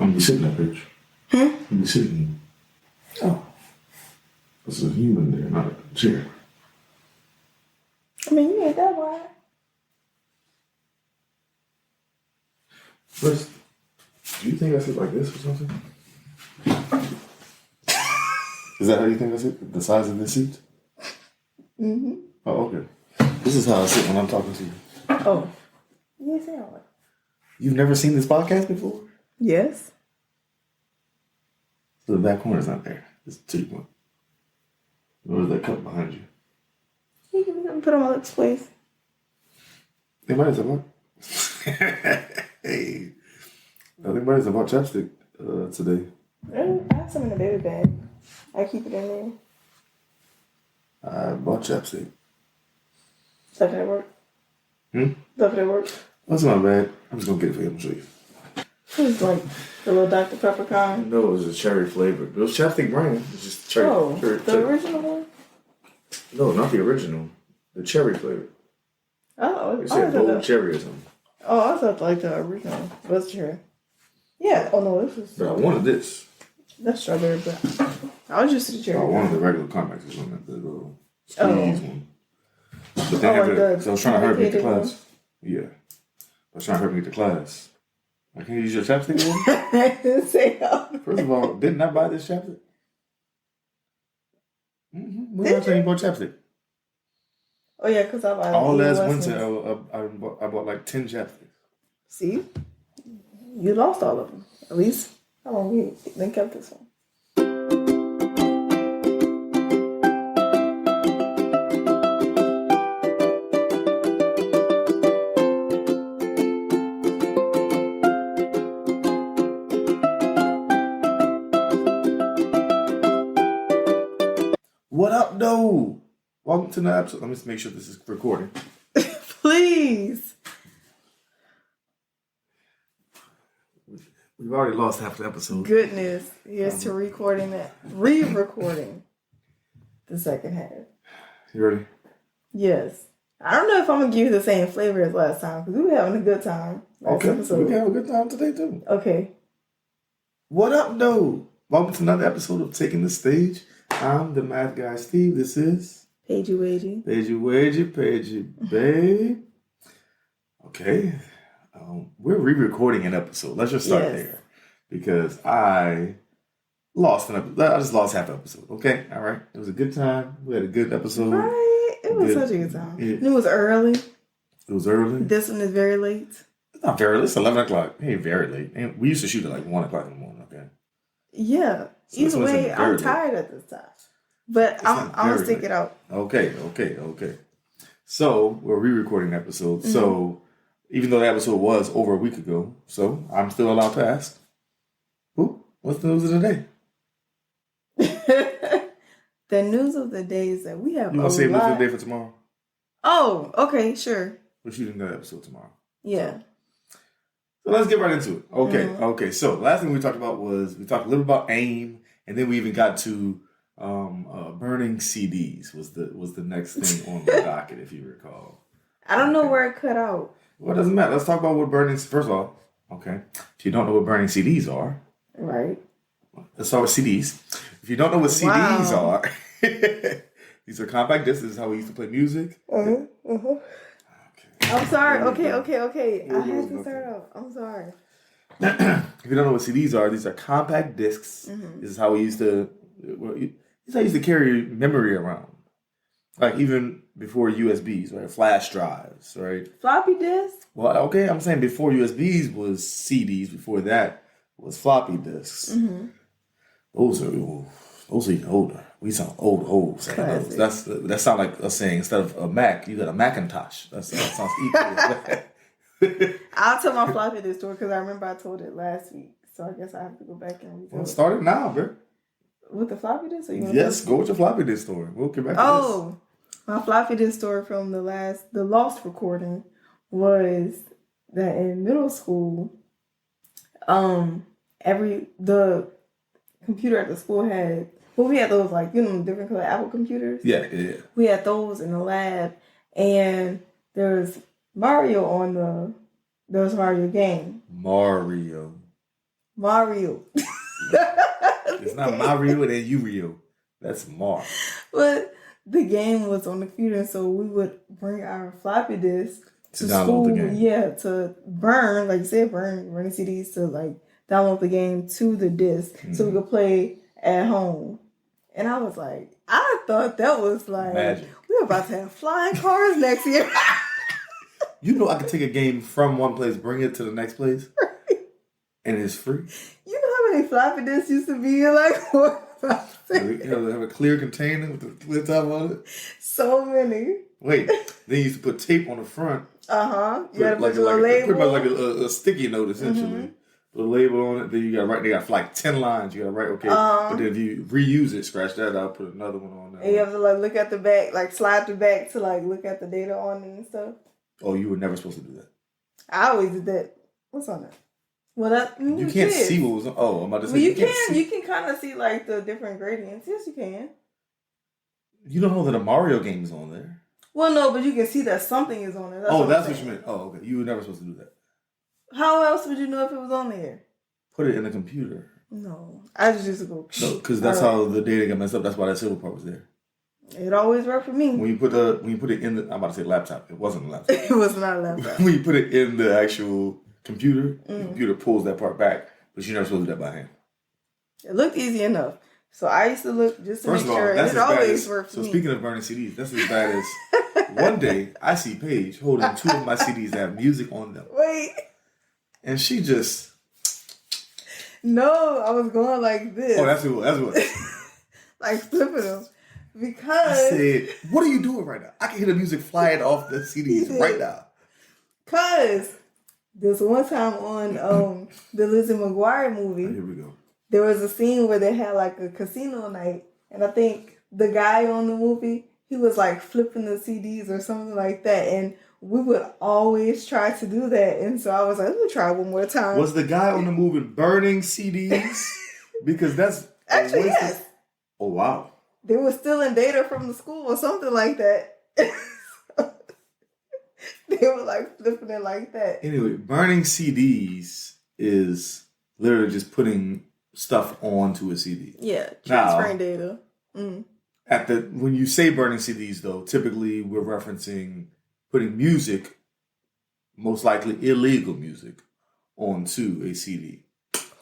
I'm be sitting that bitch. I'm be sitting. Oh. There's a human there, not a chair. I mean, you ain't that wide. First, do you think I sit like this or something? Is that how you think I sit? The size of this seat? Mm-hmm. Oh, okay. This is how I sit when I'm talking to you. Oh. You sound like. You've never seen this podcast before? Yes. So the back corner's not there. It's 2 1. Where's that cup behind you? You can put on my lips, please. Anybody's about? Hey. Anybody's about chapstick today? I have some in the baby bag. I keep it in there. I bought chapstick. Stuff at work. Stuff at work. That's not bad. I'm just gonna get it for you and show you. It's like the little Dr. Pepper kind. No, it was a cherry flavor. It was chapstick brand. It's just cherry. Oh, cherry, the original one? No, not the original. The cherry flavor. Oh, They said gold cherry or something. Oh, I thought like the original. What's cherry? Yeah. Oh no, this is. But I wanted this. That's strawberry, but I was used to the cherry. I wanted the regular Convex one, the little squeeze one. But they have it. So I was trying to hurry me to class. One? Yeah. I was trying to hurry me to class. I can't use your chapstick one? I didn't say that. First of all, didn't I buy this chapstick? Mm-hmm. When did I tell you about chapstick? Oh yeah, because I bought all last winter. I bought like 10 chapsticks. See, you lost all of them. At least how long you then kept this one? What up, though? Welcome to the episode. Let me just make sure this is recording. Please. We've already lost half the episode. Goodness. Here's to re-recording the second half. You ready? Yes. I don't know if I'm going to give you the same flavor as last time because we were having a good time. Okay. Episode. We can have a good time today, too. Okay. What up, though? Welcome to another episode of Taking the Stage. I'm the math guy, Steve. This is... Paige Wagey. Babe. Okay. We're re-recording an episode. Let's just start there. Because I just lost half the episode. Okay? All right? It was a good time. We had a good episode. Right? It was such a good time. It was early. It was early? This one is very late. It's not very late. It's 11 o'clock. It ain't very late. And we used to shoot at like 1 o'clock in the morning, okay? Yeah. So either way, I'm tired at this time. But I'm going to stick it out. Okay. So, we're re-recording the episode. Mm-hmm. So, even though the episode was over a week ago, so I'm still allowed to ask, what's the news of the day? The news of the day is that we have You want to save news of the day for tomorrow? Oh, okay, sure. We're shooting that episode tomorrow. Yeah. So let's get right into it. Okay. So, last thing we talked about was, we talked a little about AIM, and then we even got to burning CDs was the next thing on the docket, if you recall. I don't know where it cut out. Well, it doesn't matter. Let's talk about what burning... First of all, okay, if you don't know what burning CDs are... Right. Let's start with CDs. If you don't know what CDs are... these are compact discs. This is how we used to play music. Okay. I'm sorry. Okay. I had to start off. I'm sorry. If you don't know what CDs are, these are compact discs. Mm-hmm. This is how we used to... this is how I used to carry memory around. Like, even before USBs, right? Flash drives, right? Floppy disk? Well, okay, I'm saying before USBs was CDs. Before that was floppy disks. Mm-hmm. Those are even older. We sound old saying those. That sounds like us saying, instead of a Mac, you got a Macintosh. That sounds equal. I'll tell my floppy disk story because I remember I told it last week. So I guess I have to go back and retell it. Start it now, bro. With the floppy disk? Yes, go with your floppy disk story. We'll get back to this. My floppy disk story from the lost recording was that in middle school, the computer at the school had, we had those different color Apple computers. Yeah. We had those in the lab, and there was Mario game. Mario. Mario. It's not Mario and then Yu-Gi-Oh. That's Mar. But the game was on the computer, so we would bring our floppy disk to download school. the game. Yeah, to burn, like you said, running CDs to like download the game to the disc so we could play at home. And I was like, I thought that was like magic. We're about to have flying cars next year. You know, I could take a game from one place, bring it to the next place, and it's free. You know how many floppy disks used to be in like 4 or 5 You have a clear container with the clear top on it. So many. Wait, they used to put tape on the front. You gotta put like your label. Pretty much like a sticky note, essentially. Put a label on it. Then you got to write. They got like 10 lines. You got to write. Okay, but then if you reuse it, scratch that out, put another one on there. And you have to like look at the back, like slide the back to like look at the data on it and stuff. Oh, you were never supposed to do that. I always did that. What's on it? Well, you can't see what was on. Oh, I'm about to say. Well, you can kind of see like the different gradients. Yes, you can. You don't know that a Mario game is on there. Well, no, but you can see that something is on there. That's what you meant. Oh, okay. You were never supposed to do that. How else would you know if it was on there? Put it in the computer. No, I just used to go. No, because that's how the data got messed up. That's why that silver part was there. It always worked for me. When you put it in the, I'm about to say laptop. It wasn't a laptop. It was not a laptop. When you put it in the actual computer, the computer pulls that part back, but you're never supposed to do that by hand. It looked easy enough. So I used to look just to First make of all, sure that's it always worked for me. So speaking of burning CDs, that's as bad as one day I see Paige holding 2 of my CDs that have music on them. Wait. And she just... No, I was going like this. Oh, that's what. Like flipping them. Because... I said, what are you doing right now? I can hear the music flying off the CDs right now. Because this one time on the Lizzie McGuire movie... Here we go. There was a scene where they had like a casino night. And I think the guy on the movie, he was like flipping the CDs or something like that. And we would always try to do that. And so I was like, let me try one more time. Was the guy on the movie burning CDs? Because that's... Actually, yes. Oh, wow. They were stealing data from the school or something like that. They were like flipping it like that. Anyway, burning CDs is literally just putting stuff onto a CD. Yeah, transferring data. When you say burning CDs, though, typically we're referencing putting music, most likely illegal music, onto a CD.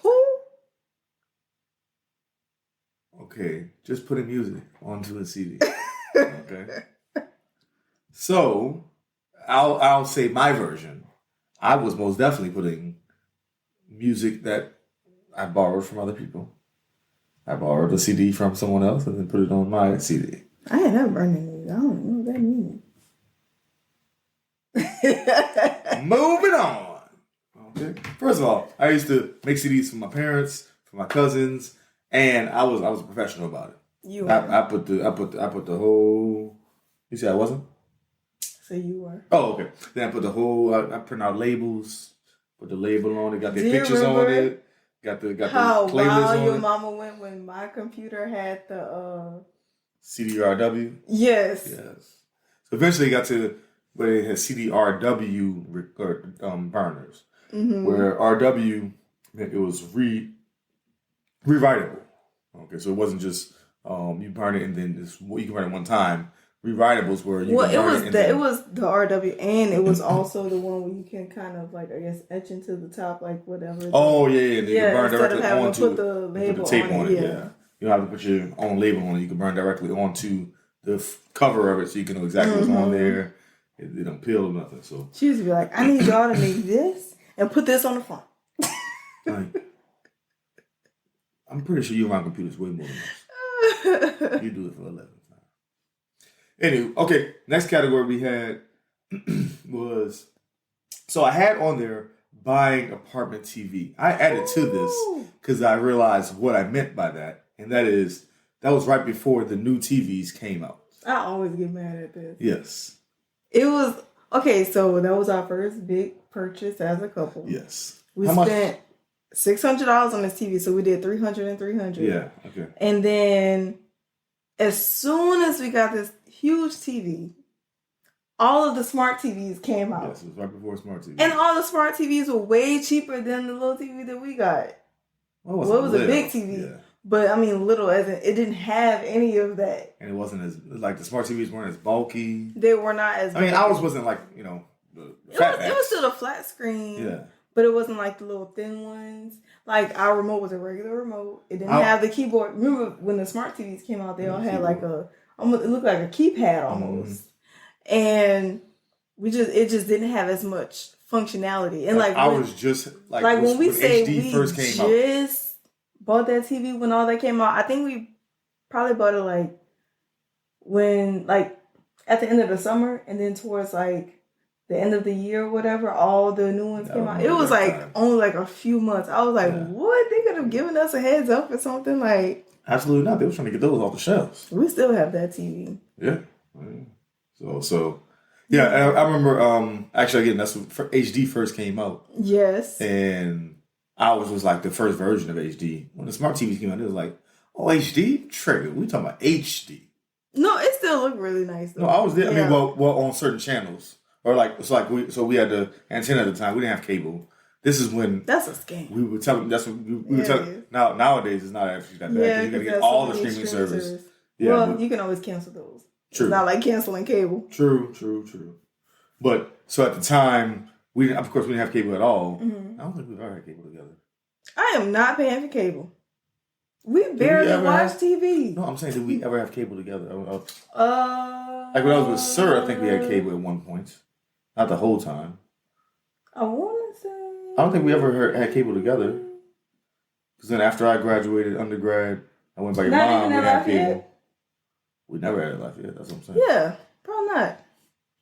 Who? Okay, just putting music onto a CD. Okay. So, I'll say my version. I was most definitely putting music that I borrowed from other people. I borrowed a CD from someone else and then put it on my CD. I ain't never burned any. I don't know what that means. Moving on. Okay. First of all, I used to make CDs for my parents, for my cousins, and I was a professional about it. I put the whole. You said I wasn't? So you were. Oh, okay. Then I put the whole. I print out labels. Put the label on it. Got their pictures on it. Got the how playlist wild on your it. mama went when my computer had the CDRW. Yes. So eventually it got to where it had CDRW burners, where RW meant it was rewritable. Okay, so it wasn't just you burn it and then you can run it one time. Rewritables were you. Well, it was the RW, and it was also the one where you can kind of like etch into the top, like whatever. Oh yeah. You can burn directly onto put the label put the tape on it. Yeah. You don't have to put your own label on it. You can burn directly onto the cover of it, so you can know exactly what's on there. It don't peel or nothing. So she used to be like, "I need y'all to make this and put this on the front." Like, I'm pretty sure you run computers way more than us. You do it for 11. Anyway, okay, next category we had was, so I had on there buying apartment TV. I added to this because I realized what I meant by that, and that was right before the new TVs came out. I always get mad at this. Yes. It was, okay, so that was our first big purchase as a couple. Yes. We spent $600 on this TV, so we did $300 and $300. Yeah, okay. And then as soon as we got this huge TV, all of the smart TVs came out. Yes, it was right before smart TV. And all the smart TVs were way cheaper than the little TV that we got. Well, it was a big little. TV. But I mean, little as in it didn't have any of that. And it wasn't as like the smart TVs weren't as bulky. They were not as. I mean, ours wasn't like the it was still a flat screen. Yeah. But it wasn't like the little thin ones. Like our remote was a regular remote. It didn't have the keyboard. Remember when the smart TVs came out? They all had like almost it looked like a keypad almost, and it just didn't have as much functionality. And like I was just like when we say HD we first came just bought that TV when all that came out, I think we probably bought it like when like at the end of the summer, and then towards like the end of the year or whatever, all the new ones came out. It was like only like a few months. I was like, what? They could have given us a heads up or something like. Absolutely not. They were trying to get those off the shelves. We still have that TV. Yeah. So yeah, I remember actually again that's when HD first came out. Yes. And ours was like the first version of HD. When the smart TVs came out, it was like, oh, HD? Trigger. We talking about HD. No, it still looked really nice though. No, I was there. Yeah. I mean, well, on certain channels. Or like, it's like we had the antenna at the time. We didn't have cable. This is when that's a scam. We would tell them. That's what we would tell. Nowadays it's not actually that bad. Yeah, you gotta get all the streaming service. Yeah, well, you can always cancel those. True. It's not like canceling cable. True. But so at the time, we didn't have cable at all. Mm-hmm. I don't think we've ever had cable together. I am not paying for cable. We barely watch TV. No, I'm saying, did we ever have cable together? Like when I was with Sir, I think we had cable at one point. Not the whole time. I want to say. I don't think we ever had cable together. Because then after I graduated undergrad, I went by your mom. We had cable. We never had it Lafayette. That's what I'm saying. Yeah, probably not.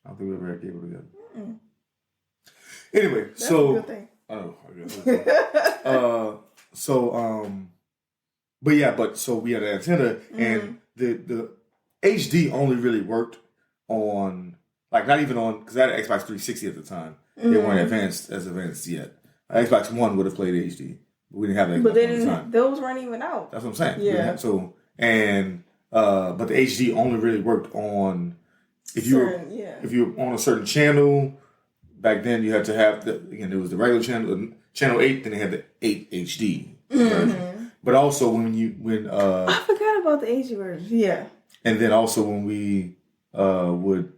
I don't think we ever had cable together. Mm-mm. Anyway, that's a good thing. Oh, so we had an antenna, and the HD only really worked on. Like, not even on, because I had an Xbox 360 at the time. They weren't advanced yet. Xbox One would have played HD. We didn't have that. But they didn't. Those weren't even out. That's what I'm saying. Yeah. But the HD only really worked on if you were on a certain channel. Back then, you had to have there was the regular channel, channel 8. Then they had the 8 HD version. But also when I forgot about the HD version. Yeah. And then also when we would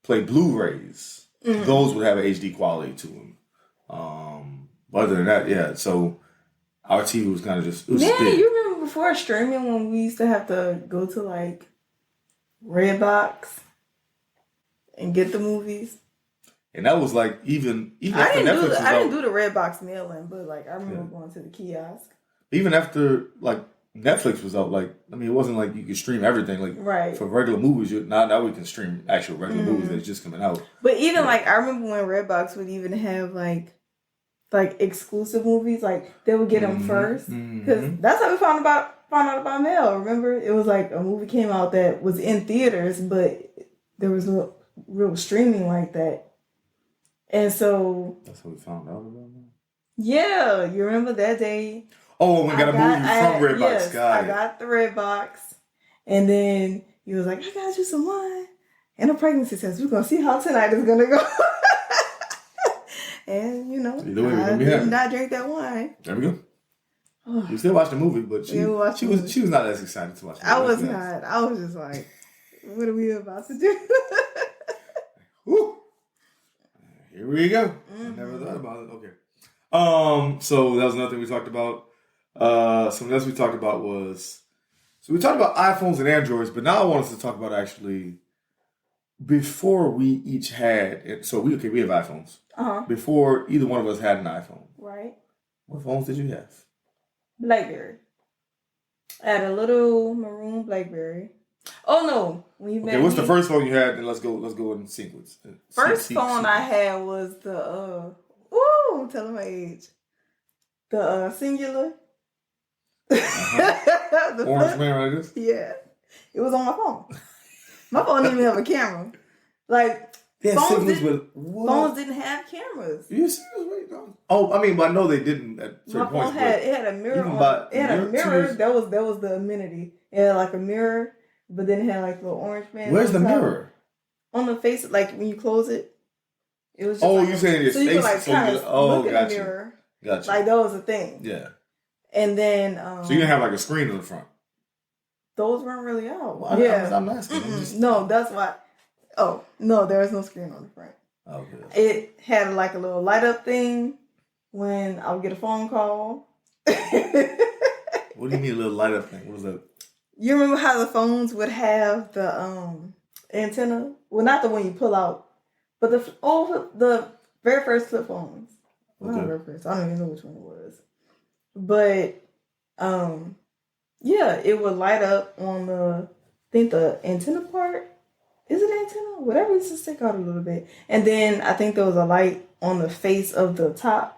play Blu-rays, those would have an HD quality to them. But other than that, so our TV was kind of just... You remember before streaming when we used to have to go to like Redbox and get the movies? And that was like even I didn't do the Redbox mailing, but like I remember going to the kiosk. Even after like Netflix was out, like I mean, it wasn't like you could stream everything. Like for regular movies, now we can stream actual regular movies that's just coming out. But even like I remember when Redbox would even have like exclusive movies, like they would get them first because that's how we found out about mail. Remember, it was like a movie came out that was in theaters, but there was no real streaming like that. And so that's how we found out about it. Yeah, you remember that day? Oh, we got a movie from Redbox. Yes, I got the Redbox, and then he was like, "I got you some wine and a pregnancy test. We're gonna see how tonight is gonna go." And I did not drink that wine. There we go. We still watched the movie, but she was not as excited to watch the movie. I was not. I was just like, "What are we about to do?" Woo. Here we go. I never thought about it. Okay. So that was another thing we talked about. Something else we talked about was... So we talked about iPhones and Androids, but now I want us to talk about actually... Before we each had... So we have iPhones. Uh-huh. Before either one of us had an iPhone. Right. What phones did you have? BlackBerry. I had a little maroon BlackBerry. Oh no! When you met what's the first phone you had? Then let's go in sequence. First phone I had was the I'm telling my age. The Singular. The orange man like this. Yeah, it was on my phone. My phone didn't even have a camera. Like phones didn't have cameras. You serious? Wait, no. Oh, I mean, but I know they didn't at certain points. My phone had a mirror. It had a mirror. That was the amenity. It had like a mirror. But then it had like a little orange man. Where's the mirror? On the face, like when you close it. It was just you saying your face? So you could like kind of look at the mirror. Gotcha. Like that was a thing. Yeah. And then so you didn't have like a screen in the front. Those weren't really out. Well, yeah, I'm asking. No, that's why. Oh no, there was no screen on the front. Okay. It had like a little light up thing when I would get a phone call. What do you mean a little light up thing? What was that? You remember how the phones would have the antenna? Well, not the one you pull out, but the very first flip phones. Okay. Not very first. I don't even know which one it was. But yeah, it would light up on the antenna part. Is it antenna? Whatever, it just stick out a little bit. And then I think there was a light on the face of the top.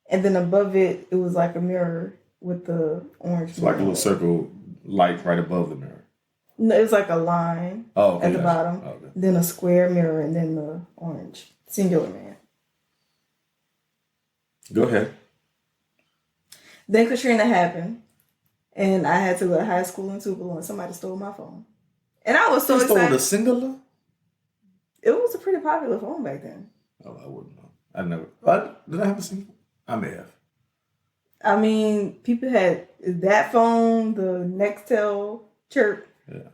And then above it, it was like a mirror with the orange. It's like a little circle light right above the mirror. No, it was like a line at the bottom. Okay. Then a square mirror and then the orange. Singular man. Go ahead. Then Katrina happened. And I had to go to high school in Tupelo and somebody stole my phone. And I was so excited. Stole the singular? It was a pretty popular phone back then. Oh, I wouldn't know. I never. But did I have a singular? I may have. I mean, people had that phone, the Nextel Chirp. Yeah.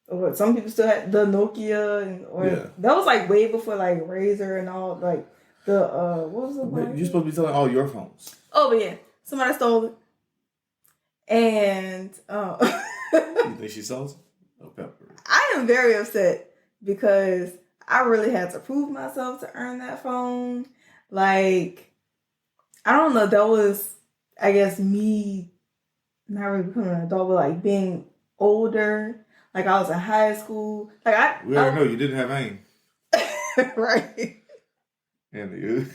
Or some people still had the Nokia, that was like way before like Razor and all like the what was the one? You're supposed to be selling all your phones. Oh, but yeah, somebody stole it. And you think she sells it? Oh, Pepper. I am very upset because I really had to prove myself to earn that phone. Like, I don't know. That was, I guess, me not really becoming an adult, but like being older. Like I was in high school. Like we already know you didn't have aim. Right. And you.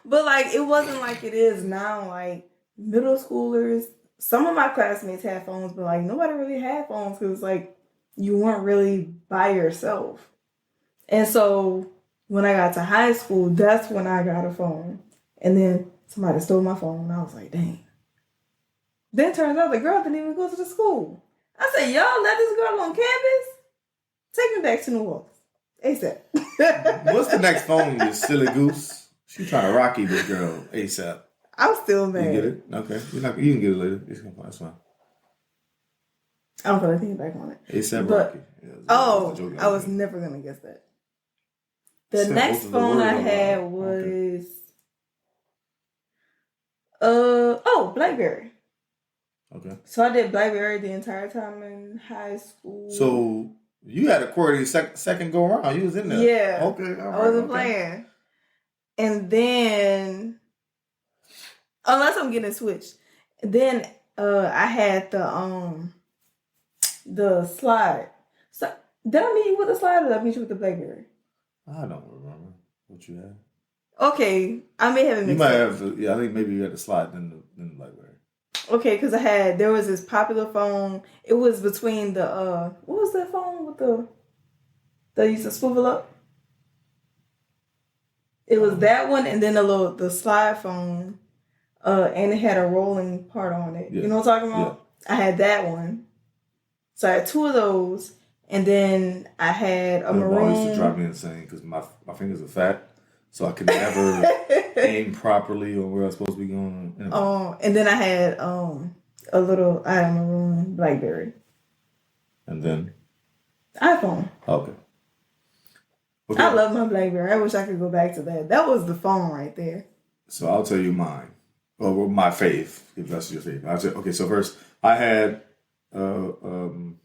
But like it wasn't like it is now. Like middle schoolers. Some of my classmates had phones, but like nobody really had phones because like you weren't really by yourself. And so when I got to high school, that's when I got a phone. And then somebody stole my phone and I was like, dang. Then it turns out the girl didn't even go to the school. I said, y'all let this girl on campus? Take me back to New Orleans. ASAP. What's the next phone, you silly goose? She trying to rocky this girl ASAP. I'm still mad. You get it? Okay. You can get it later. That's fine. I don't feel like thinking back on it. ASAP Rocky. Yeah, I was never going to guess that. The next phone I had was... BlackBerry. Okay. So I did BlackBerry the entire time in high school. So you had a QWERTY second go around. You was in there. Yeah. Okay. All right, I wasn't playing. And then... Unless I'm getting switched. Then I had the slide. So did I meet you with the slide or did I meet you with the BlackBerry? I don't remember what you had. Okay, I may have it mixed up. You might have. I think maybe you had the slide then the BlackBerry. Okay, because there was this popular phone. It was between the what was that phone with that used to swivel up? It was that one, and then the slide phone. And it had a rolling part on it. Yeah. You know what I'm talking about? Yeah. I had that one. So I had two of those. And then I had a maroon. It used to drive me insane because my fingers are fat. So I could never aim properly on where I was supposed to be going. Anyway. Oh, and then I had a maroon BlackBerry. And then? iPhone. Okay. I love my BlackBerry. I wish I could go back to that. That was the phone right there. So I'll tell you mine. Well, my fave, if that's your fave. I'll say, okay, so first I had you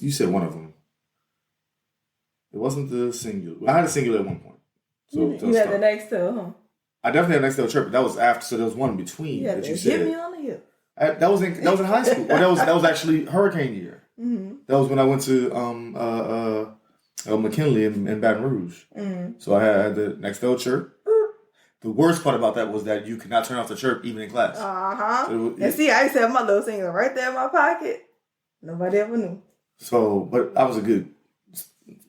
said one of them. It wasn't the singular. I had a singular at one point. So you had the Nextel, huh? I definitely had Nextel Chirp, but that was after. So there was one in between that you said. Hit me on the hip. That was in high school. Well, that was actually hurricane year. Mm-hmm. That was when I went to McKinley in Baton Rouge. Mm-hmm. So I had the Nextel Chirp. The worst part about that was that you could not turn off the chirp even in class. So and see, I used to have my little singular right there in my pocket. Nobody ever knew. So, but I was a good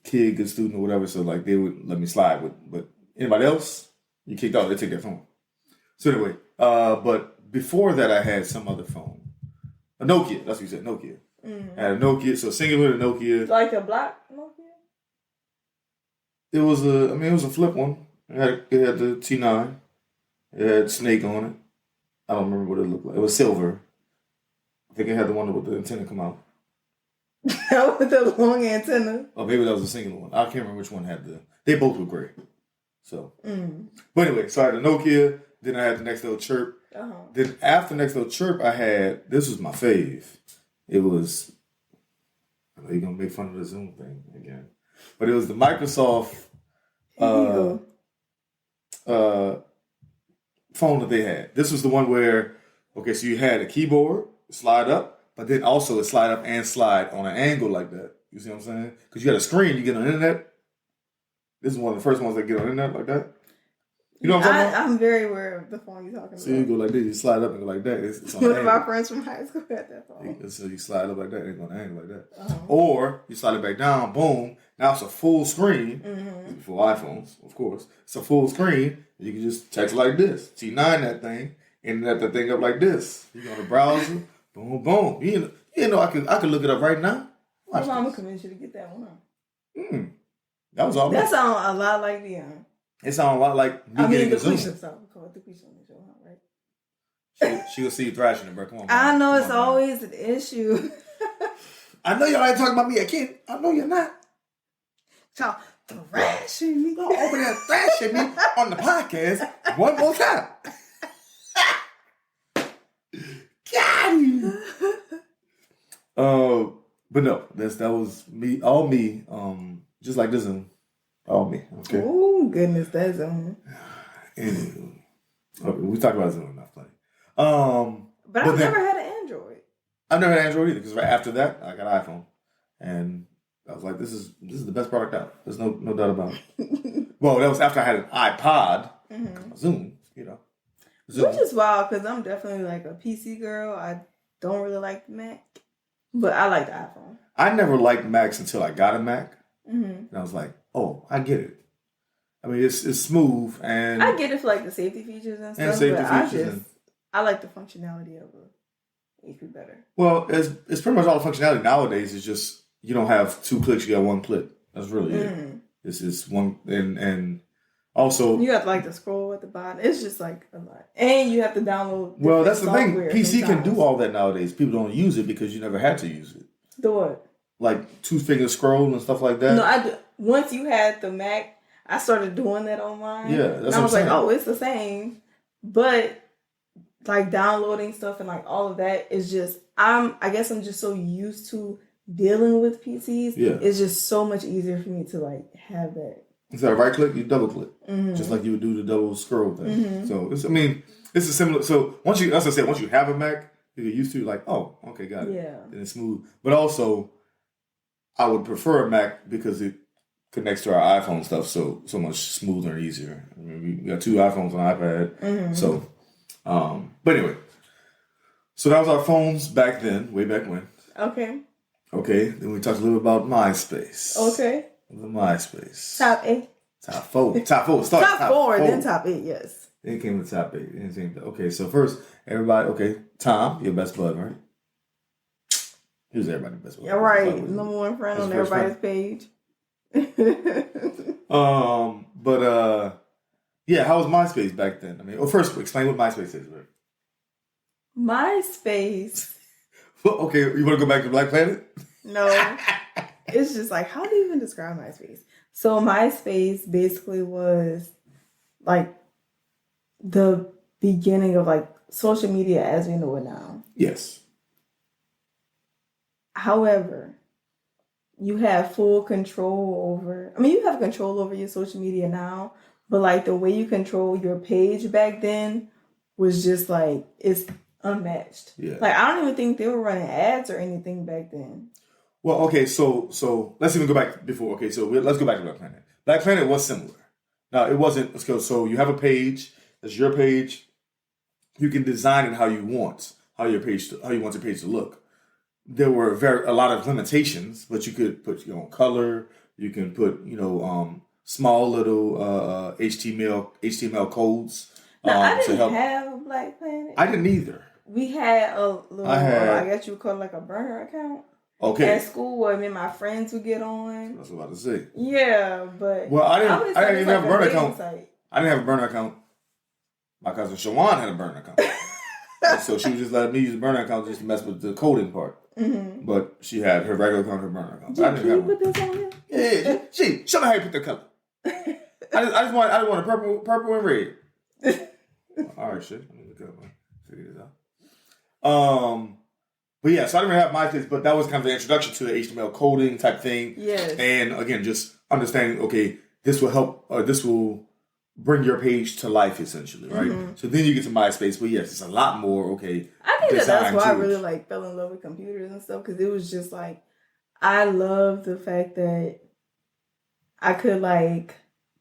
kid, good student or whatever, so like they would let me slide with. But anybody else, you kicked out, they take their phone. So anyway, but before that I had some other phone. A Nokia, that's what you said, Nokia. Mm-hmm. I had a Nokia, so singular Nokia. Like a black Nokia? It was a flip one. It had the T9. It had Snake on it. I don't remember what it looked like. It was silver. I think it had the one with the antenna come out. With the long antenna. Oh, maybe that was a singular one. I can't remember which one had the. They both were great. So, but anyway, so I had the Nokia. Then I had the Nextel Chirp. Then after Nextel Chirp, I had this was my fave. It was. I know you're gonna make fun of the Zoom thing again, but it was the Microsoft phone that they had. This was the one where so you had a keyboard slide up, but then also it slide up and slide on an angle like that. You see what I'm saying? Because you got a screen, you get on the internet. This is one of the first ones that get on the internet like that. You know what I'm talking about? I'm very aware of the phone you're talking about. So you go like this, you slide up and go like that. It's on One of my friends from high school had that phone. So you slide up like that, and go on an angle like that. Or you slide it back down, boom. Now it's a full screen. Before iPhones, of course. It's a full screen. You can just text like this. T9 that thing, and let that thing up like this. You go on the browser, boom, boom. You know, I could look it up right now. My mama convinced you to get that one. That was all. That sounds a lot like Dion. It sounds a lot like me getting a Zoom. We call it the Quisha on the show, right? She'll see you thrashing it, bro. Come on. I know it's always an issue. I know y'all ain't talking about me. I know you're not. Y'all thrashing me. Don't open that thrashing me on the podcast one more time. Got you. But no, that was me. All me. Just like this Zoom. All me. Okay. Oh goodness, that Zoom. Anywho, okay, we talked about Zoom enough, plenty. But I've never had an Android. I've never had an Android either because right after that I got an iPhone, and I was like, this is the best product out. There's no doubt about it. Well, that was after I had an iPod, Zoom, Zoom. Which is wild because I'm definitely like a PC girl. I don't really like the Mac, but I like the iPhone. I never liked Macs until I got a Mac, and I was like, oh, I get it. I mean, it's smooth, and I get it for like the safety features and stuff. I like the functionality of a HP better. Well, it's pretty much all the functionality nowadays. It's just you don't have 2 clicks; you got 1 click. That's really it. It's just one, and also you have to like the scroll at the bottom. It's just like a lot, and you have to download. Well, that's the thing. PC can do all that nowadays. People don't use it because you never had to use it. The what? Like 2-finger scroll and stuff like that. No, I do. Once you had the Mac, I started doing that on mine. Yeah, that's and I was like, oh, it's the same. But like downloading stuff and like all of that is just I guess I'm just so used to dealing with PCs. Yeah. It's just so much easier for me to like have that. Instead of right click, you double click. Just like you would do the double scroll thing. So it's a similar so once you have a Mac, you get used to like, oh, okay, got it. Yeah. And it's smooth. But also I would prefer a Mac because it connects to our iPhone stuff so much smoother and easier. I mean, we got 2 iPhones on iPad. So but anyway. So that was our phones back then, way back when. Okay. Then we talked a little about MySpace. Okay. The MySpace. Top 8. Top 4. Top 4. Top 4, then top 8, yes. Then it came to top 8. Okay, so first, everybody, Tom, your best bud, right? He was everybody's best bud. Yeah, right. Number 1 friend on everybody's page. Yeah, how was MySpace back then? I mean, first, explain what MySpace is, right? MySpace. Okay, you want to go back to Black Planet? No. It's just like, how do you even describe MySpace? So MySpace basically was like the beginning of like social media as we know it now. Yes. However, you have full control over, you have control over your social media now, but like the way you control your page back then was just like, it's unmatched. Yeah. Like, I don't even think they were running ads or anything back then. Well, okay, so let's even go back before. Okay, so let's go back to Black Planet. Black Planet was similar. Now, it wasn't, so you have a page, that's your page. You can design it how you want, how you want your page to look. There were a lot of limitations, but you could put your own color. You can put, small little HTML codes. Now, I didn't have a Black Planet. I didn't either. We had a little, I guess you would call it like a burner account. Okay. At school, where me and my friends would get on. That's what I was about to say. Yeah, but well, I didn't even have a burner account. Site. I didn't have a burner account. My cousin Shawan had a burner account. And so she was just letting me use the burner account just to mess with the coding part. Mm-hmm. But she had her regular account, her burner account. Can you put this on here? Yeah. Show me how you put the color. I just want a purple and red. All right, shit. Let me look up. Figure this out. But yeah, so I didn't really have MySpace, but that was kind of the introduction to the HTML coding type thing. Yes. And again, just understanding, okay, this will help, this will bring your page to life, essentially, right? Mm-hmm. So then you get to MySpace, but yes, it's a lot more, okay. I think that's why I really like fell in love with computers and stuff, because it was just like, I love the fact that I could like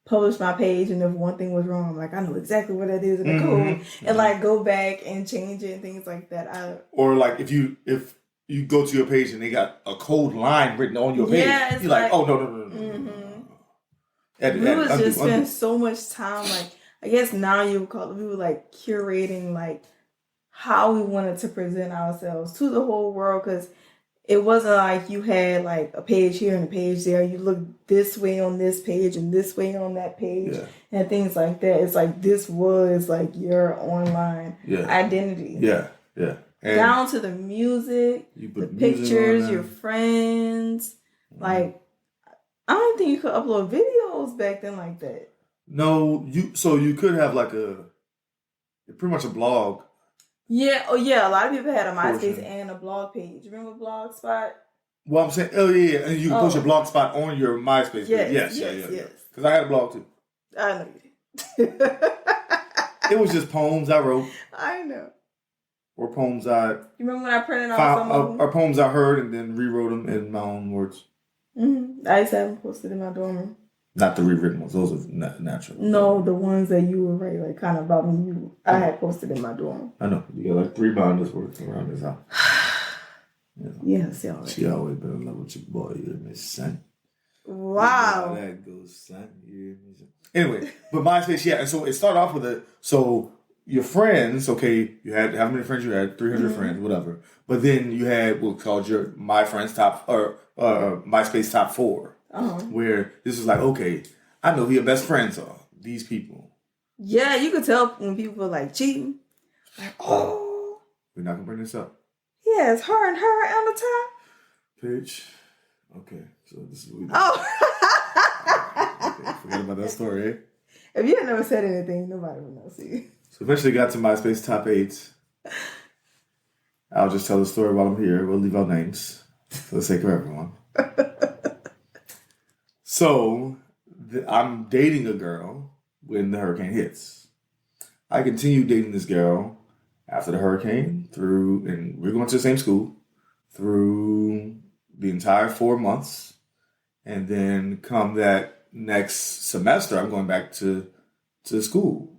publish my page, and if one thing was wrong, I'm like, I know exactly what that is in the code, and like go back and change it and things like that. Or like if you go to your page and they got a code line written on your page, you're like, oh no. We would just spend so much time, like, I guess now you would call it, we were like curating like how we wanted to present ourselves to the whole world, because it wasn't like you had like a page here and a page there. You look this way on this page and this way on that page and things like that. It's like this was like your online identity. Yeah, yeah. And down to the music, the pictures, your friends. Mm-hmm. Like, I don't think you could upload videos back then like that. No, you could have like pretty much a blog. Yeah, a lot of people had a MySpace and a blog page. Remember Blogspot? Well, I'm saying, and you can post your Blogspot on your MySpace page. Yes. Because I had a blog too. I know you did. It was just poems I wrote. I know. Or poems I... You remember when I printed out some of them? Or poems I heard and then rewrote them in my own words. Mm-hmm. I used to have them posted in my dorm room. Not the rewritten ones. Those are natural. No, the ones that you would write, like kind of about me, I had posted in my dorm. I know. You got like 3 binders worth around this house. Yes, she always been in love with your boy. You hear me, son? Wow. You know how that goes, son. You hear me, son? Anyway, but MySpace, and so it started off with so your friends, okay, you had how many friends you had? 300 friends, whatever. But then you had what's called your My Friends Top, or MySpace Top 4. Where this is like, okay, I know who your best friends are. These people. Yeah, you could tell when people were like cheating. Like, oh. We're not going to bring this up. Yeah, it's her and her on the top. Pitch. Okay, so this is what we do. Oh. Okay, forget about that story, eh? If you had never said anything, nobody would know. See. So eventually got to MySpace Top 8. I'll just tell the story while I'm here. We'll leave out names for the sake of everyone. So, I'm dating a girl when the hurricane hits. I continued dating this girl after the hurricane and we're going to the same school, through the entire 4 months. And then come that next semester, I'm going back to school,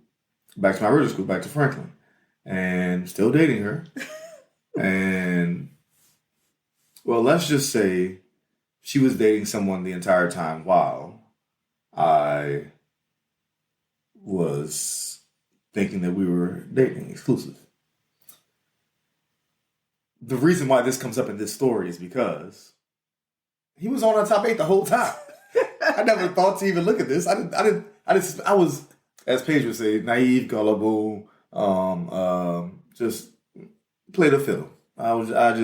back to my original school, back to Franklin. And still dating her. And, well, let's just say she was dating someone the entire time while I was thinking that we were dating exclusive. The reason why this comes up in this story is because he was on our top 8 the whole time. I never thought to even look at this. I was, as Paige would say, naive, gullible, just played a fiddle. I was. But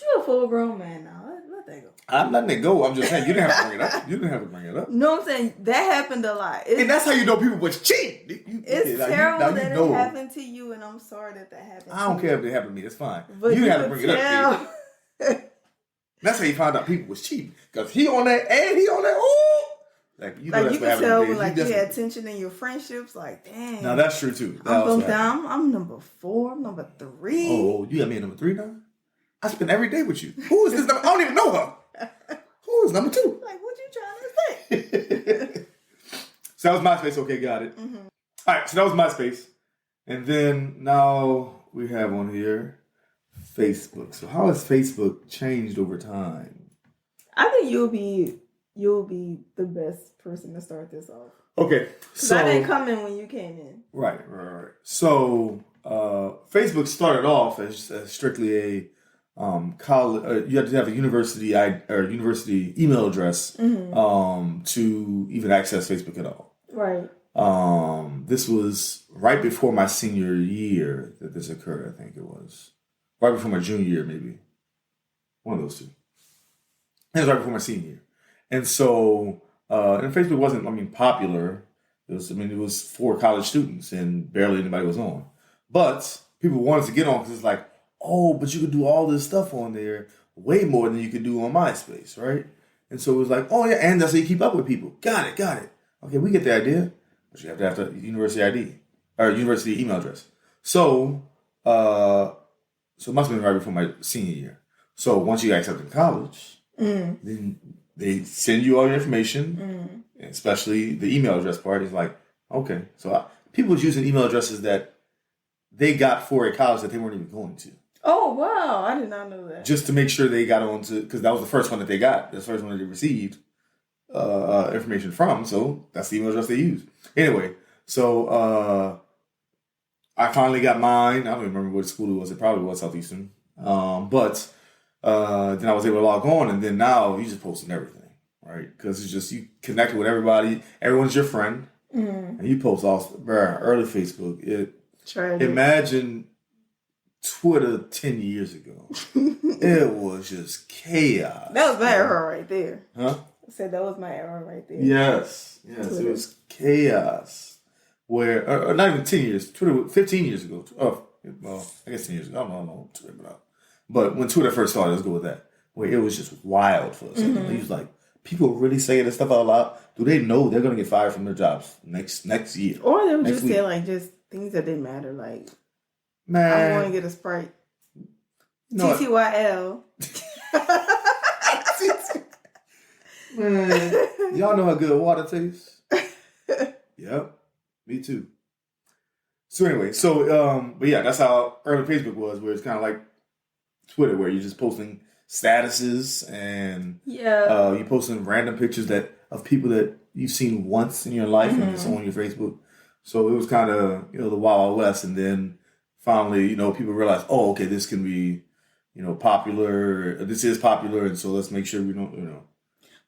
you're a full grown man now. Let that go. I'm letting it go. I'm just saying, you didn't have to bring it up. You didn't have to bring it up. No, I'm saying that happened a lot. And that's how you know people was cheating. It's terrible that it happened to you, and I'm sorry that happened. I don't care if it happened to me. It's fine. But you have to bring it up. That's how you found out people was cheating. Because he on that and he on that. Ooh! Like, you know, like you can tell when you had tension in your friendships. Like, dang. No, that's true too. I'm number 4. I'm number 3. Oh, you got me at number 3 now? I spend every day with you. Who is this number? I don't even know her. Who is number 2? Like, what you trying to say? So that was MySpace. Okay, got it. Mm-hmm. All right, so that was MySpace. And then now we have on here Facebook. So how has Facebook changed over time? I think you'll be the best person to start this off. Okay. So I didn't come in when you came in. Right. So Facebook started off as strictly a college. You had to have a university email address to even access Facebook at all. Right. This was right before my senior year that this occurred. I think it was right before my junior year, maybe one of those two. It was right before my senior year, and so and Facebook wasn't, popular. It was for college students, and barely anybody was on. But people wanted to get on because it's like, oh, but you could do all this stuff on there, way more than you could do on MySpace, right? And so it was like, oh yeah, and that's how you keep up with people. Got it. Okay, we get the idea, but you have to have the university ID or university email address. So, so it must have been right before my senior year. So once you got accepted in college, then they send you all your information, especially the email address part. Is like, okay, so people was using email addresses that they got for a college that they weren't even going to. Oh, wow. I did not know that. Just to make sure they got on to, because that was the first one that they got. That's the first one that they received information from. So that's the email address they used. Anyway, so I finally got mine. I don't remember what school it was. It probably was Southeastern. But then I was able to log on. And then now you just posting everything, right? Because it's just, you connect with everybody. Everyone's your friend. And you post all, early Facebook. Imagine Twitter 10 years ago. It was just chaos. That was my error right there. Huh? I said that was my error right there. Yes. Twitter. It was chaos. Where, not even 10 years, Twitter, 15 years ago. Oh, well, I guess 10 years ago. I don't know Twitter, but when Twitter first started, let's go with that. Where it was just wild for a second. It was like, people really saying this stuff out loud. Do they know they're going to get fired from their jobs next year? Or they would just say, like, just things that didn't matter. Like, man, I'm going to get a Sprite. TTYL. Man, y'all know how good water tastes? Yep, me too. So anyway, but yeah, that's how early Facebook was, where it's kind of like Twitter, where you're just posting statuses and you're posting random pictures of people that you've seen once in your life and it's on your Facebook. So it was kind of, the Wild West. And then finally, people realized, oh, okay, this can be, popular. This is popular. And so let's make sure we don't,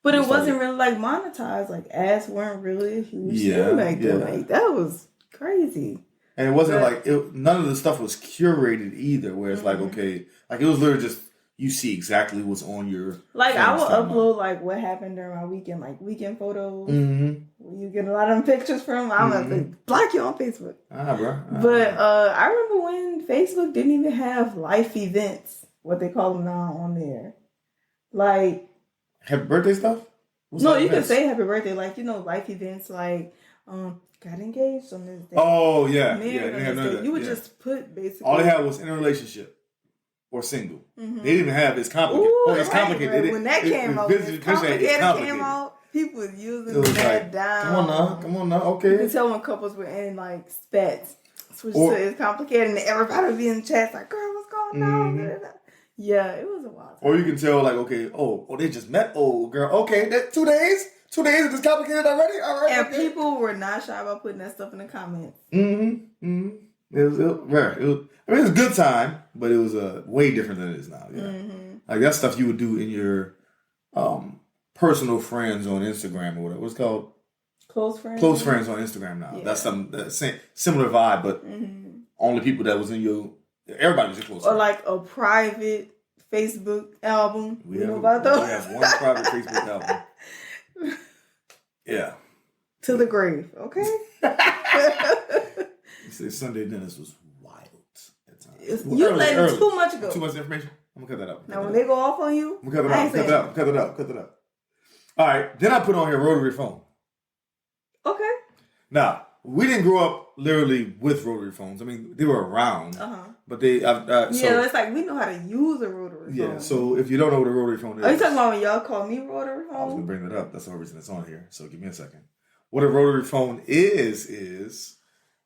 But it wasn't really like monetized. Like ads weren't really a huge thing back then. Like that was crazy. And it wasn't none of the stuff was curated either, where it's like, okay, like it was literally just, you see exactly what's on your. Like I will upload like what happened during my weekend, like weekend photos. You get a lot of them pictures from. I'm gonna block you on Facebook. Bro. But I remember when Facebook didn't even have life events, what they call them now, on there. Like happy birthday stuff. No, you can say happy birthday, like life events, like got engaged on this day. Oh yeah, You would just put basically. All they had was in a relationship. Or single. They didn't even have it's complicated. It's complicated. Right. When that came out, came out, people was using that down. Come on now, okay. You can tell when couples were in like spats. Switch to it's complicated and everybody would be in the chat like, girl, what's going on? Yeah, it was a wild time. Or you can tell like, okay, they just met, girl. Okay, that 2 days? 2 days, it is complicated already? All right. And people were not shy about putting that stuff in the comments. It was a good time, but it was way different than it is now. Yeah, like that stuff you would do in your personal friends on Instagram or whatever. What's it called? Close friends. Close friends on Instagram now. Yeah. That's something similar vibe, but only people that was in your. Everybody was your close friend. Or like a private Facebook album. You know about those? We have one private Facebook album. Yeah. To the grave. Okay. You say Sunday dinners was wild at times. You letting too much go. Too much information. I'm gonna cut that up. Now when they go off on you, I'm gonna cut that up. All right. Then I put on here rotary phone. Okay. Now we didn't grow up literally with rotary phones. I mean, they were around, but they. It's like we know how to use a rotary phone. Yeah. So if you don't know what a rotary phone is, are you talking about when y'all call me rotary phone? I was gonna bring that up. That's the reason it's on here. So give me a second. What a rotary phone is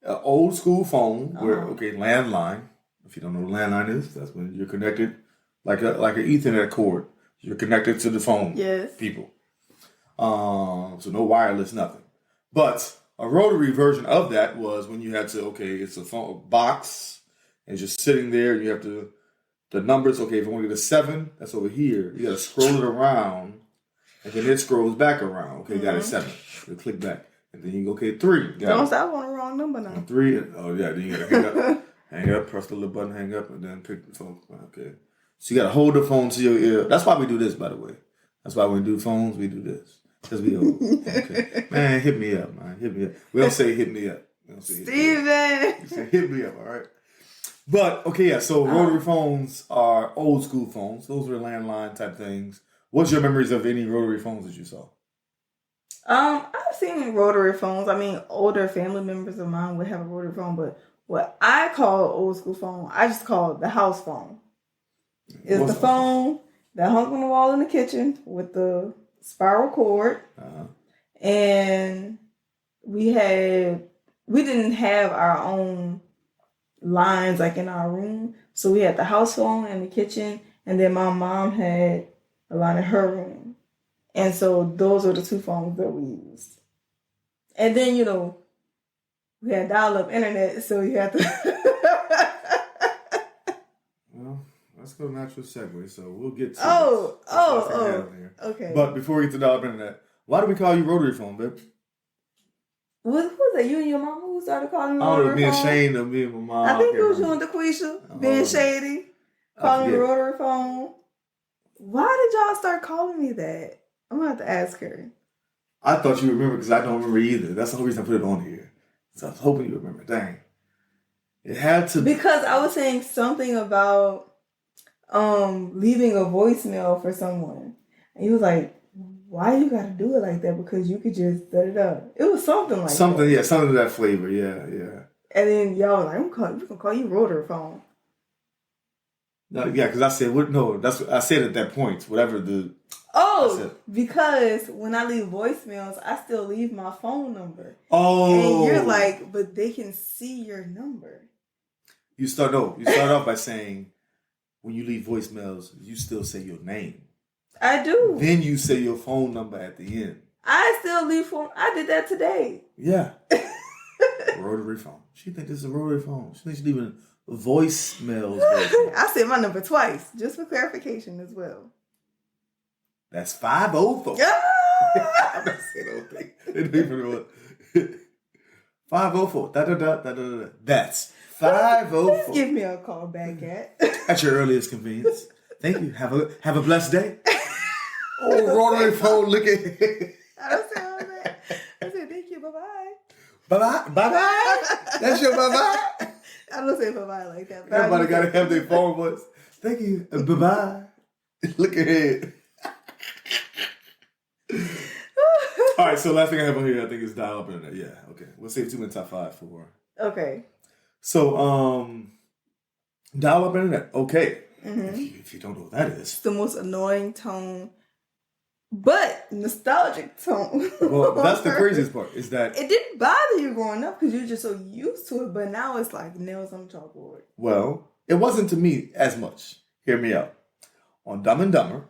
an old school phone where landline. If you don't know what landline is, that's when you're connected like an Ethernet cord. You're connected to the phone. Yes. People. So no wireless, nothing. But a rotary version of that was when you had to, it's a phone box and just sitting there. You have to, the numbers, if you want to get a 7, that's over here. You got to scroll it around and then it scrolls back around. You got a 7. You click back. And then you go, okay, 3. Don't stop on the wrong number now. 3. Oh, yeah. Then you got to hang up. Hang up, press the little button, hang up, and then pick the phone. Okay. So you got to hold the phone to your ear. That's why we do this, by the way. That's why when we do phones, we do this. Because we old. Okay. Man, hit me up, man. Hit me up. We don't say hit me up. We don't say Steven! We say hit me up, all right? But, okay, yeah. So rotary phones are old school phones. Those were landline type things. What's your memories of any rotary phones that you saw? I've seen rotary phones. I mean, older family members of mine would have a rotary phone, but what I call old school phone, I just call it the house phone. It's the phone that hung on the wall in the kitchen with the spiral cord. And we didn't have our own lines like in our room. So we had the house phone in the kitchen, and then my mom had a line in her room. And so those were the 2 phones that we used. And then, we had dial-up internet, so you had to... Well, let's go natural segue, so we'll get to okay. But before we get to dial-up internet, why do we call you rotary phone, babe? Who was that? You and your mom who started calling me rotary phone? Me and Shane or me and my mom. I think it was you and DeQuisha being shady, calling me rotary phone. Why did y'all start calling me that? I'm going to have to ask her. I thought you remember because I don't remember either. That's the whole reason I put it on here. So I was hoping you remember. Dang. It had to... Because I was saying something about leaving a voicemail for someone. And he was like, why you got to do it like that? Because you could just set it up. It was something like that. Something of that flavor. Yeah. And then y'all were like, we're going to call you rotary phone. No, yeah, because I said, that's what I said at that point, whatever the... because when I leave voicemails, I still leave my phone number. Oh. And you're like, but they can see your number. You start off by saying, when you leave voicemails, you still say your name. I do. Then you say your phone number at the end. I still leave phone. I did that today. Yeah. Rotary phone. She thinks this is a rotary phone. She thinks she's leaving voicemails. I said my number twice, just for clarification as well. That's 504. I'm not saying anything. 504. Da. That's 504. Please give me a call back at your earliest convenience. Thank you. Have a blessed day. Oh, rotary phone. Look at it. I don't say all that. I said thank you. Bye-bye. Bye-bye. That's your bye-bye. I don't say bye-bye like that. Everybody got to have their phone voice. Thank you. Bye-bye. Look ahead. All right, so last thing I have on here, I think, is dial-up internet. Yeah, okay. We'll save 2 in top 5 for. Okay. So, dial-up internet. Okay. Mm-hmm. If you don't know what that is. It's the most annoying tone, but nostalgic tone. Well, that's the craziest part, is that... It didn't bother you growing up because you're just so used to it, but now it's like nails on chalkboard. Well, it wasn't to me as much. Hear me out. On Dumb and Dumber,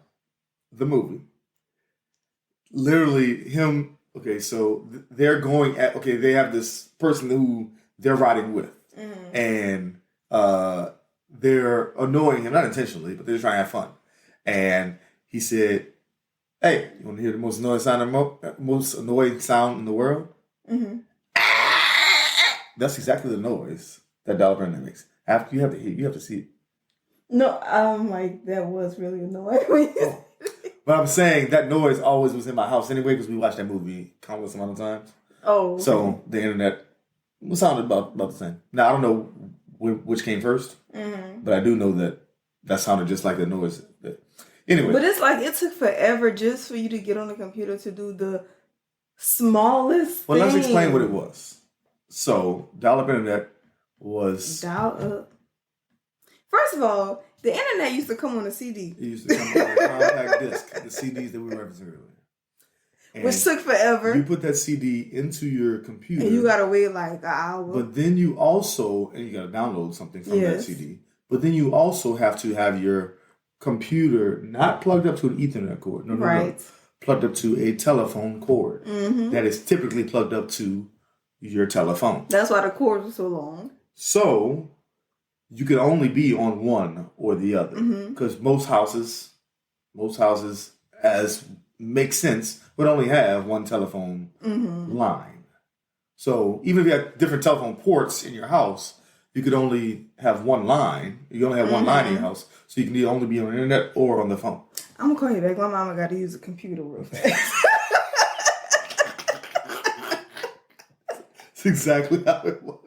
the movie, literally him, okay, so they're going at, okay, they have this person who they're riding with. Mm-hmm. And they're annoying him, not intentionally, but they're trying to have fun. And he said, hey, you want to hear the most annoying sound in the world? Mm-hmm. That's exactly the noise that Dollar Brand makes. You have to see it. No, like, that was really annoying. But I'm saying that noise always was in my house anyway because we watched that movie countless amount of times. Oh. Okay. So the internet sounded about the same. Now, I don't know which came first, but I do know that sounded just like the noise. Anyway. But it's like it took forever just for you to get on the computer to do the smallest thing. Let's explain what it was. So, dial-up internet was... Dial-up. First of all, the internet used to come on a CD. It used to come on a compact disc, the CDs that we were referencing earlier. And which took forever. You put that CD into your computer. And you got to wait like an hour. But then you also, and you got to download something from that CD. But then you also have to have your computer not plugged up to an Ethernet cord. No. Plugged up to a telephone cord that is typically plugged up to your telephone. That's why the cords are so long. So you could only be on one or the other because most houses, as makes sense, would only have one telephone line. So even if you had different telephone ports in your house, you could only have one line. You only have one line in your house. So you can only be on the internet or on the phone. I'm going to call you back. My mama got to use a computer real fast. That's exactly how it was.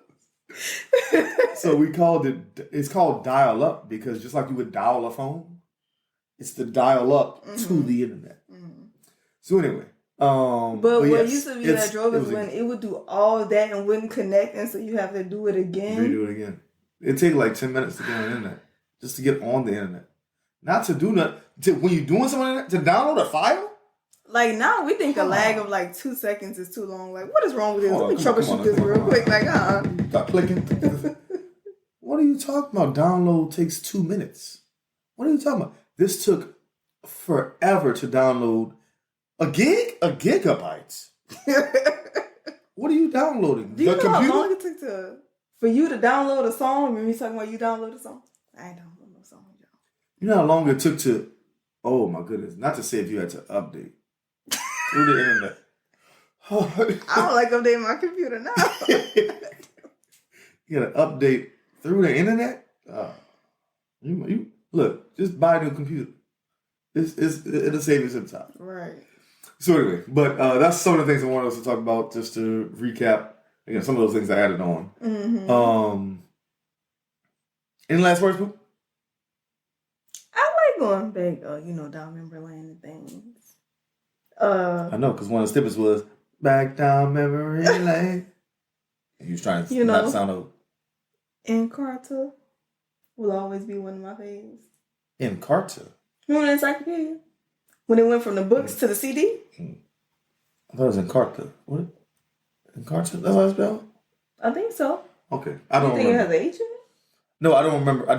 So we called it's called dial-up because just like you would dial a phone, it's the dial-up to the internet. So anyway. But what used to be that drove is when it would do all that and wouldn't connect, and so you have to do it again. Redo it again. It'd take like 10 minutes to get on the internet. Just to get on the internet. Not to do nothing. When you're doing something, to download a file? Like now we think a lag of like 2 seconds is too long. Like, what is wrong with this? Let me troubleshoot this real quick. Like, Stop clicking. What are you talking about? Download takes 2 minutes. What are you talking about? This took forever to download. A gigabyte. What are you downloading? Do you know how long it took for you to download a song? When we talking about you download a song, I ain't download no song, y'all. You know how long it took to? Oh my goodness! Not to say if you had to update through the internet. I don't like updating my computer now. You got to update through the internet. You look, just buy a new computer. It'll save you some time. Right. So anyway, but that's some of the things I wanted us to talk about, just to recap. Again, some of those things I added on. Any last words, Pooh? I like going back, down memory lane and things. I know, because one of the snippets was back down memory lane. He was trying to not sound old. Encarta will always be one of my faves. Encarta? Remember the encyclopedia? When it went from the books to the CD? I thought it was Encarta. What? Encarta? That's how it's spelled? I think so. Okay. I don't think remember. It has an H in it? No, I don't remember. I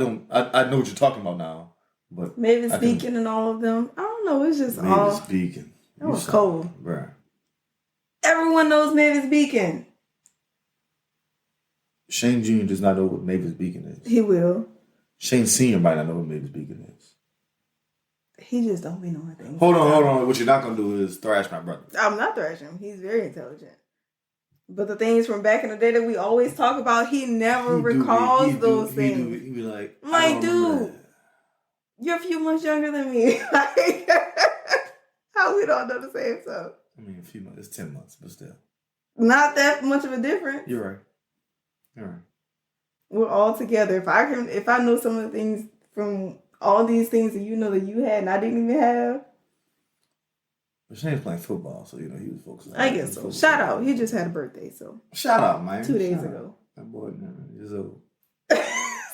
know what you're talking about now. But Mavis Beacon and all of them. I don't know. It's just Mavis Beacon. That was cold. Bruh. Everyone knows Mavis Beacon. Shane Jr. does not know what Mavis Beacon is. He will. Shane Sr. might not know what Mavis Beacon is. He just don't be knowing things. Hold on. What you're not going to do is thrash my brother. I'm not thrashing him. He's very intelligent. But the things from back in the day that we always talk about, he never recalls those things. He'd be like, dude, you're a few months younger than me. Like, how we don't know the same stuff? I mean, a few months. It's 10 months, but still. Not that much of a difference. You're right. We're all together. If I know some of the things from all these things that you know that you had and I didn't even have. But Shane's playing football, so he was focused on I guess so. Shout out. He just had a birthday, so. Shout out, man. 2 days ago. That boy is old.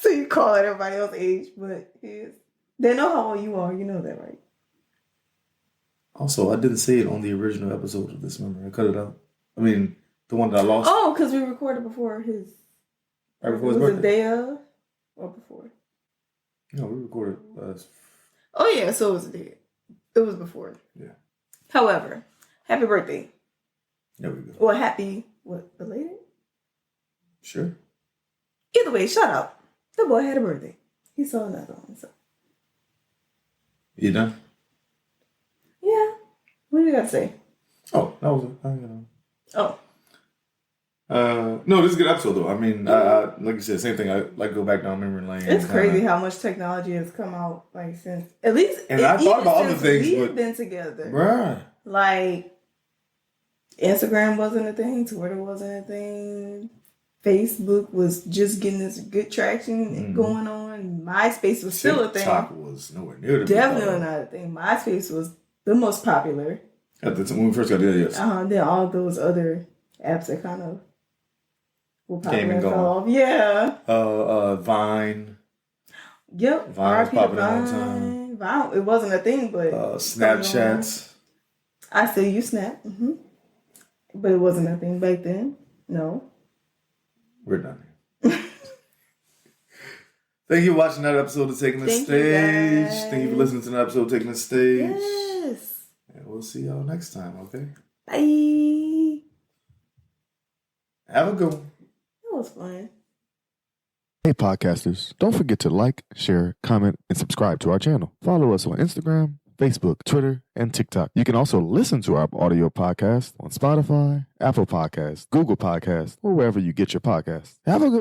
So you call it everybody else's age, but his. They know how old you are. You know that, right? Also, I didn't say it on the original episode of this. Remember, I cut it out. I mean, the one that I lost. Oh, because we recorded before his. Right before his birthday. Was it the day of or before? No, we recorded. Oh yeah, so it was a day. It was before. Yeah. However, happy birthday. There we go. Or happy belated? Sure. Either way, shout out. The boy had a birthday. He saw another one. So. You done? Yeah. What do you got to say? Oh, that was it. Oh. No, this is a good episode though. I mean, like you said, same thing. I like to go back down memory lane. It's crazy how much technology has come out, like since at least. And I thought about other things, we've been together, right? Like Instagram wasn't a thing, Twitter wasn't a thing, Facebook was just getting this good traction going on. MySpace was still a thing. TikTok was nowhere near the definitely not a thing. MySpace was the most popular at the time when we first got there. Yes. Then all those other apps that kind of. Came and fell off. Yeah. Vine. Yep. Vine was popping all the time. Vine, it wasn't a thing, but Snapchats. I still use Snap. But it wasn't a thing back then. No. We're done. Thank you for watching that episode of Taking the Stage. Thank you for listening to that episode of Taking the Stage. Yes. And we'll see y'all next time, okay? Bye. Have a good one. That was fun. Hey podcasters, don't forget to like, share, comment, and subscribe to our channel. Follow us on Instagram, Facebook, Twitter, and TikTok. You can also listen to our audio podcast on Spotify, Apple Podcasts, Google Podcasts, or wherever you get your podcasts. Have a good